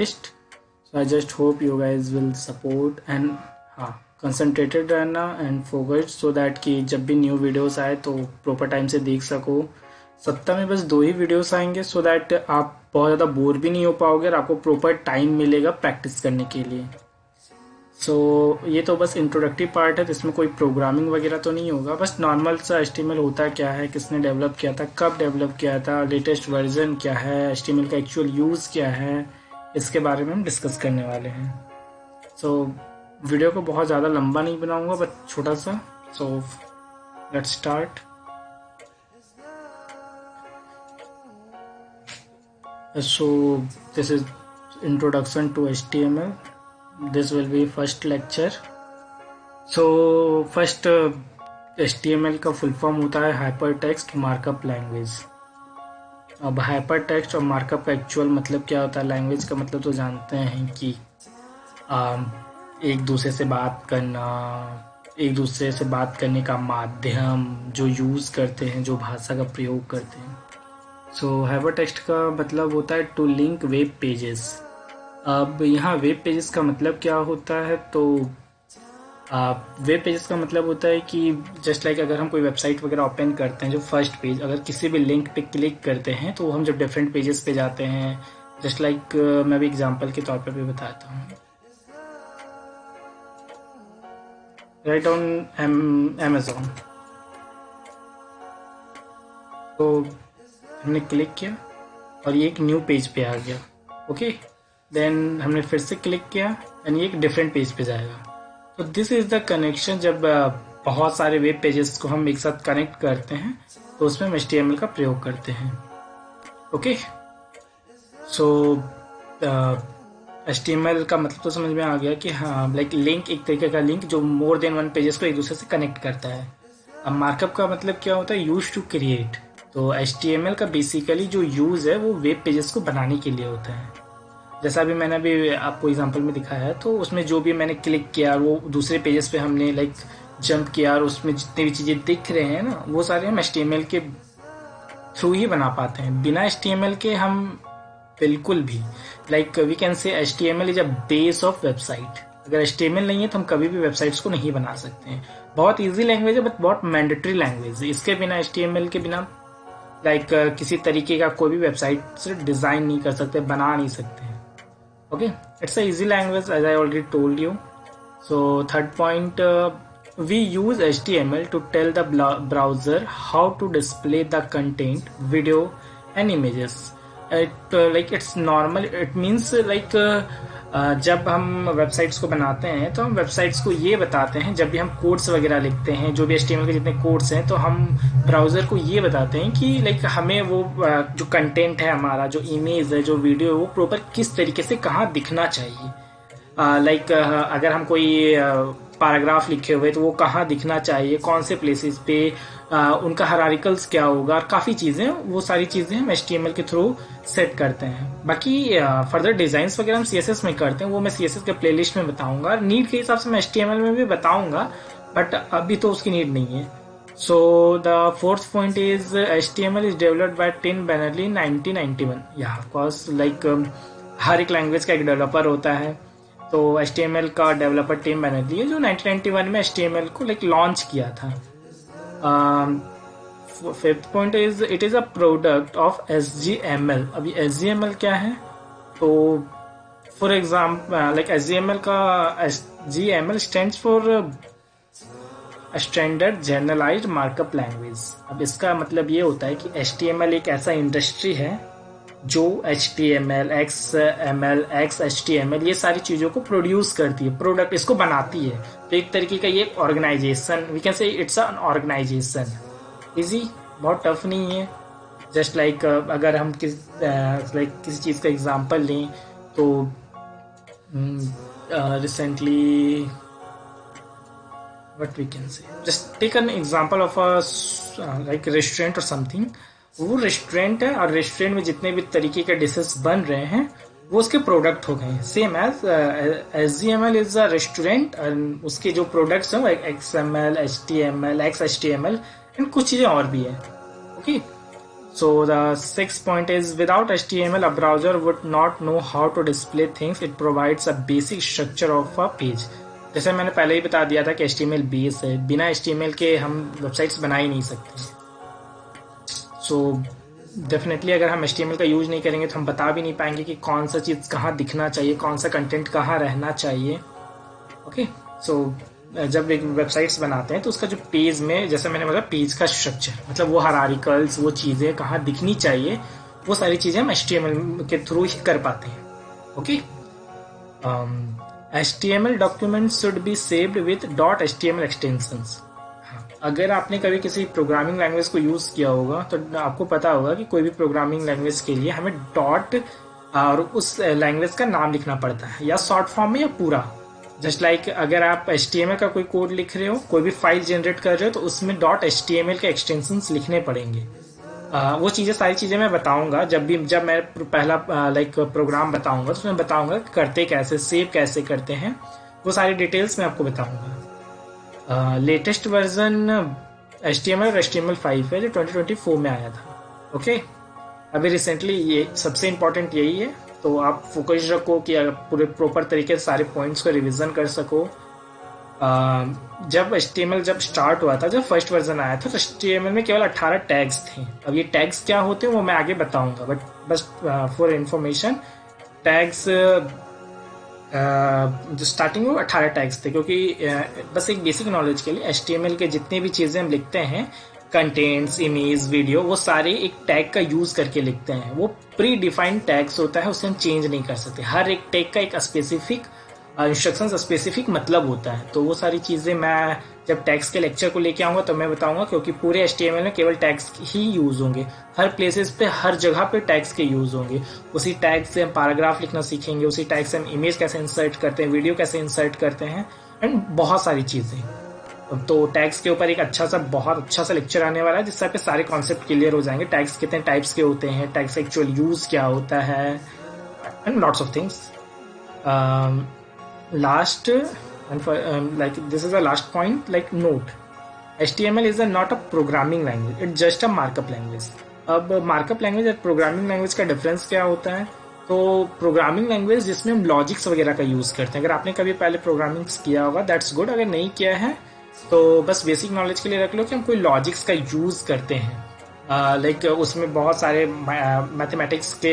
So I just hope you guys will support and हाँ concentrated रहना and focused so that कि जब भी न्यू वीडियोस आए तो प्रॉपर टाइम से देख सको। सप्ताह में बस 2 ही वीडियोस आएंगे सो दैट आप बहुत ज़्यादा बोर भी नहीं हो पाओगे और आपको प्रॉपर टाइम मिलेगा प्रैक्टिस करने के लिए। ये तो बस इंट्रोडक्टिव पार्ट है, तो इसमें कोई प्रोग्रामिंग वगैरह तो नहीं होगा, बस नॉर्मल सा HTML होता क्या है, किसने डेवलप किया था, कब डेवलप किया था, लेटेस्ट वर्जन क्या है, HTML का एक्चुअल यूज़ क्या है, इसके बारे में हम डिस्कस करने वाले हैं। वीडियो को बहुत ज़्यादा लंबा नहीं बनाऊंगा, बस छोटा सा। Let's start. This is introduction to HTML. This will be first lecture. First HTML का फुल फॉर्म होता है हाइपर टेक्स्ट मार्कअप लैंग्वेज। अब हाइपर टेक्स्ट और मार्कअप का एक्चुअल मतलब क्या होता है, लैंग्वेज का मतलब तो जानते हैं कि एक दूसरे से बात करना, एक दूसरे से बात करने का माध्यम जो यूज़ करते हैं, जो भाषा का प्रयोग करते हैं। हाइपर टेक्स्ट का मतलब होता है टू लिंक वेब पेजेस। अब यहाँ वेब पेजेस का मतलब क्या होता है, तो वेब पेजेस का मतलब होता है कि जस्ट लाइक अगर हम कोई वेबसाइट वगैरह ओपन करते हैं, जो फर्स्ट पेज अगर किसी भी लिंक पे क्लिक करते हैं तो हम जब डिफरेंट पेजेस पे जाते हैं, जस्ट लाइक मैं भी एग्जांपल के तौर पे भी बताता हूँ। राइट ऑन Amazon, तो हमने क्लिक किया और ये एक न्यू पेज पे आ गया। ओके, देन हमने फिर से क्लिक किया एंड ये एक डिफरेंट पेज पे जाएगा। तो दिस इज द कनेक्शन। जब बहुत सारे वेब पेजेस को हम एक साथ कनेक्ट करते हैं तो उसमें हम HTML का प्रयोग करते हैं। ओके, HTML का मतलब तो समझ में आ गया कि हाँ, लाइक लिंक, एक तरीके का लिंक जो मोर देन वन पेजेस को एक दूसरे से कनेक्ट करता है। अब मार्कअप का मतलब क्या होता है, यूज टू क्रिएट। तो HTML का बेसिकली जो यूज है वो वेब पेजेस को बनाने के लिए होता है। जैसा अभी मैंने अभी आपको एग्जांपल में दिखाया है, तो उसमें जो भी मैंने क्लिक किया वो दूसरे पेजेस पे हमने लाइक जंप किया और उसमें जितनी भी चीज़ें दिख रहे हैं ना, वो सारे हम HTML के थ्रू ही बना पाते हैं। बिना HTML के हम बिल्कुल भी, like we can say HTML is a base of website. अगर HTML नहीं है तो हम कभी भी वेबसाइट्स को नहीं बना सकते हैं। बहुत ईजी लैंग्वेज है बट बहुत मैंडेटरी लैंग्वेज है। इसके बिना, HTML के बिना लाइक किसी तरीके का कोई भी वेबसाइट से डिज़ाइन नहीं कर सकते, बना नहीं सकते। Okay, it's a easy language as I already told you. Third point, we use HTML to tell the browser how to display the content, video and images. It's normal. It means जब हम websites को बनाते हैं तो हम websites को ये बताते हैं, जब भी हम कोड्स वगैरह लिखते हैं, जो भी HTML के जितने कोड्स हैं, तो हम ब्राउज़र को ये बताते हैं कि लाइक हमें वो जो कंटेंट है हमारा, जो इमेज है, जो वीडियो है, वो प्रॉपर किस तरीके से कहाँ दिखना चाहिए। अगर हम कोई पैराग्राफ लिखे हुए तो वो कहाँ दिखना चाहिए, कौन से प्लेसेस पे, उनका हायरार्किकल्स क्या होगा, और काफ़ी चीज़ें, वो सारी चीज़ें हम HTML के थ्रू सेट करते हैं। बाकी फर्दर डिज़ाइंस वगैरह हम CSS में करते हैं, वो मैं CSS के प्लेलिस्ट में बताऊंगा। नीड के हिसाब से मैं HTML में भी बताऊंगा, बट अभी तो उसकी नीड नहीं है। The fourth point is HTML is developed by Tim Berners Lee in 1991। या ऑफ कोर्स, लाइक हर एक लैंग्वेज का एक डेवलपर होता है, तो HTML का डेवलपर टिम बर्नर्ली है, जो 1991 में HTML को लाइक लॉन्च किया था। Fifth point is it is a product of SGML। अभी SGML क्या है, तो फॉर एग्जाम्पल लाइक SGML का SGML stands for standard generalised markup language. अब इसका मतलब ये होता है कि HTML एक ऐसा इंडस्ट्री है जो HTML, XML, XHTML ये सारी चीज़ों को प्रोड्यूस करती है, प्रोडक्ट इसको बनाती है। तो एक तरीके का ये organisation, we can say it's an organisation. Easy, बहुत टफ नहीं है। जस्ट लाइक अगर हम किसी चीज़ का एग्जांपल लें तो recently what we can say, just take an example of a like restaurant और समथिंग। वो रेस्टोरेंट है और रेस्टोरेंट में जितने भी तरीके के डिशेस बन रहे हैं वो उसके प्रोडक्ट हो गए। Same as SGML is a restaurant, उसके जो प्रोडक्ट्स हैं XML, HTML, XHTML एंड कुछ चीज़ें और भी है। Okay, So the sixth point is without HTML, a browser would not know how to display things. It provides a basic structure of a page. जैसे मैंने पहले ही बता दिया था कि HTML बेस है, बिना HTML के हम वेबसाइट्स बना ही नहीं सकते. So डेफिनेटली अगर हम HTML का यूज नहीं करेंगे तो हम बता भी नहीं पाएंगे कि कौन सा चीज़ कहाँ दिखना चाहिए, कौन सा कंटेंट कहाँ रहना चाहिए. ओके, सो जब एक वेबसाइट्स बनाते हैं तो उसका जो पेज में, जैसे मैंने बोला पेज का स्ट्रक्चर, मतलब वो हायरार्किकल्स, वो चीज़ें कहाँ दिखनी चाहिए, वो सारी चीज़ें हम HTML के थ्रू ही कर पाते हैं. Okay, HTML document should be saved with .html extensions. अगर आपने कभी किसी प्रोग्रामिंग लैंग्वेज को यूज़ किया होगा तो आपको पता होगा कि कोई भी प्रोग्रामिंग लैंग्वेज के लिए हमें डॉट और उस लैंग्वेज का नाम लिखना पड़ता है, या शॉर्ट फॉर्म में या पूरा. जस्ट लाइक अगर आप HTML का कोई कोड लिख रहे हो, कोई भी फाइल जनरेट कर रहे हो, तो उसमें .html के एक्सटेंशंस लिखने पड़ेंगे. वो चीज़ें, सारी चीज़ें मैं बताऊंगा जब मैं पहला प्रोग्राम बताऊंगा तो उसमें बताऊंगा करते कैसे, सेव कैसे करते हैं, वो सारी डिटेल्स मैं आपको बताऊंगा. लेटेस्ट वर्जन HTML और HTML5 है जो 2024 में आया था. ओके, अभी रिसेंटली ये सबसे इम्पोर्टेंट यही है, तो आप फोकस रखो कि पूरे प्रॉपर तरीके से सारे पॉइंट्स को रिवीजन कर सको. जब HTML जब स्टार्ट हुआ था, जब फर्स्ट वर्जन आया था, तो HTML में केवल 18 टैग्स थे. अब ये टैग्स क्या होते हैं वो मैं आगे बताऊंगा, बट बस फॉर इंफॉर्मेशन, टैग्स जो स्टार्टिंग में 18 टैग्स थे, क्योंकि बस एक बेसिक नॉलेज के लिए HTML के जितने भी चीज़ें हम लिखते हैं, कंटेंट्स, इमेज, वीडियो, वो सारे एक टैग का यूज करके लिखते हैं. वो प्री डिफाइंड टैग्स होता है, उसे हम चेंज नहीं कर सकते. हर एक टैग का एक स्पेसिफिक इंस्ट्रक्शंस, स्पेसिफिक मतलब होता है. तो वो सारी चीज़ें मैं जब टैग्स के लेक्चर को लेके आऊँगा तो मैं बताऊँगा, क्योंकि पूरे HTML में केवल टैग्स ही यूज़ होंगे. हर प्लेसेस पे, हर जगह पे टैग्स के यूज़ होंगे. उसी टैग से हम पैराग्राफ लिखना सीखेंगे, उसी टैग से हम इमेज कैसे इंसर्ट करते हैं, वीडियो कैसे इंसर्ट करते हैं, एंड बहुत सारी चीज़ें. तो टैग्स के ऊपर एक बहुत अच्छा सा लेक्चर आने वाला है, जिससे पे सारे कॉन्सेप्ट क्लियर हो जाएंगे. टैग्स कितने टाइप्स के होते हैं, टैग्स का एक्चुअल यूज क्या होता है, and lots of things. Last like this is the last point, like note, HTML is not a programming language, it's just a markup language. अब मार्कअप लैंग्वेज और प्रोग्रामिंग लैंग्वेज का difference क्या होता है? तो प्रोग्रामिंग लैंग्वेज जिसमें हम logics वगैरह का यूज करते हैं. अगर आपने कभी पहले प्रोग्रामिंग किया होगा दैट्स गुड, अगर नहीं किया है तो बस बेसिक नॉलेज के लिए रख लो कि हम कोई लॉजिक्स का यूज करते हैं. लाइक उसमें बहुत सारे मैथमेटिक्स के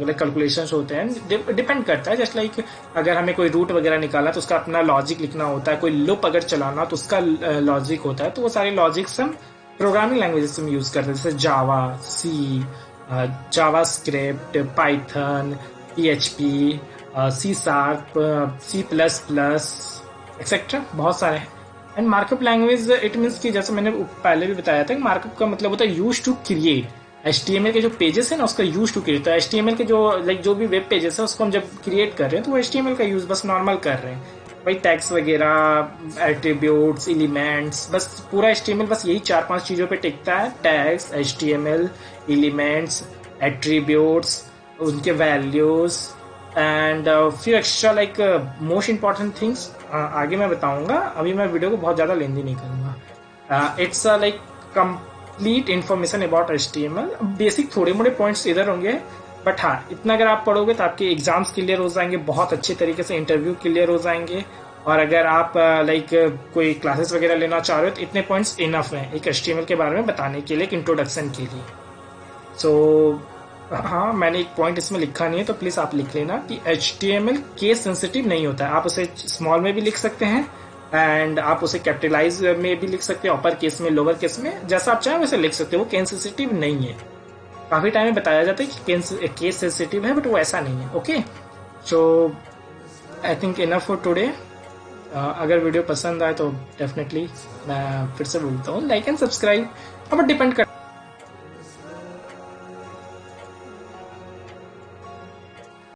कैलकुलेशंस होते हैं, डिपेंड करता है. जस्ट लाइक अगर हमें कोई रूट वगैरह निकालना तो उसका अपना लॉजिक लिखना होता है, कोई लूप अगर चलाना तो उसका लॉजिक होता है. तो वो सारे लॉजिक्स हम प्रोग्रामिंग लैंग्वेजेस में यूज करते हैं, जैसे जावा, सी, जावा स्क्रिप्ट, Python, PHP, C#, C++, etcetera, बहुत सारे हैं. And markup language it means कि जैसे मैंने पहले भी बताया था कि मार्कअप का मतलब होता है यूज टू क्रिएट. HTML के जो पेजेस है ना उसका यूज टू क्रिएट. तो HTML के जो भी वेब पेजेस है उसको हम जब क्रिएट कर रहे हैं तो वो HTML का यूज बस नॉर्मल कर रहे हैं. भाई टैग्स वगैरह, एट्रीब्यूट्स, एलिमेंट्स, बस पूरा HTML बस यही 4-5 चीज़ों पे टिकता है. टैग्स, HTML, एलिमेंट्स, एट्रीब्यूट्स, उनके वैल्यूज, एंड फिर extra like most important things आगे मैं बताऊंगा. अभी मैं वीडियो को बहुत ज़्यादा लेंदी नहीं करूँगा. It's like complete information about HTML. Basic थोड़े मोड़े पॉइंट्स इधर होंगे, बट हाँ, इतना अगर आप पढ़ोगे तो आपके एग्जाम्स क्लियर हो जाएंगे, बहुत अच्छे तरीके से इंटरव्यू क्लियर हो जाएंगे. और अगर आप लाइक कोई क्लासेस वगैरह लेना चाह रहे हो तो इतने पॉइंट्स इनफ हैं एक HTML के बारे में बताने के लिए, एक इंट्रोडक्शन के लिए. सो हाँ, मैंने एक पॉइंट इसमें लिखा नहीं है तो प्लीज़ आप लिख लेना कि HTML केस सेंसिटिव नहीं होता है. आप उसे स्मॉल में भी लिख सकते हैं एंड आप उसे कैपिटलाइज में भी लिख सकते हैं, अपर केस में, लोअर केस में, जैसा आप चाहें वैसे लिख सकते हो. वो केस सेंसिटिव नहीं है. काफ़ी टाइम में बताया जाता है कि केस सेंसिटिव है, बट वो ऐसा नहीं है. Okay, so I think enough for today. अगर वीडियो पसंद आए तो डेफिनेटली मैं फिर से बोलता हूँ लाइक एंड सब्सक्राइब. अब डिपेंड कर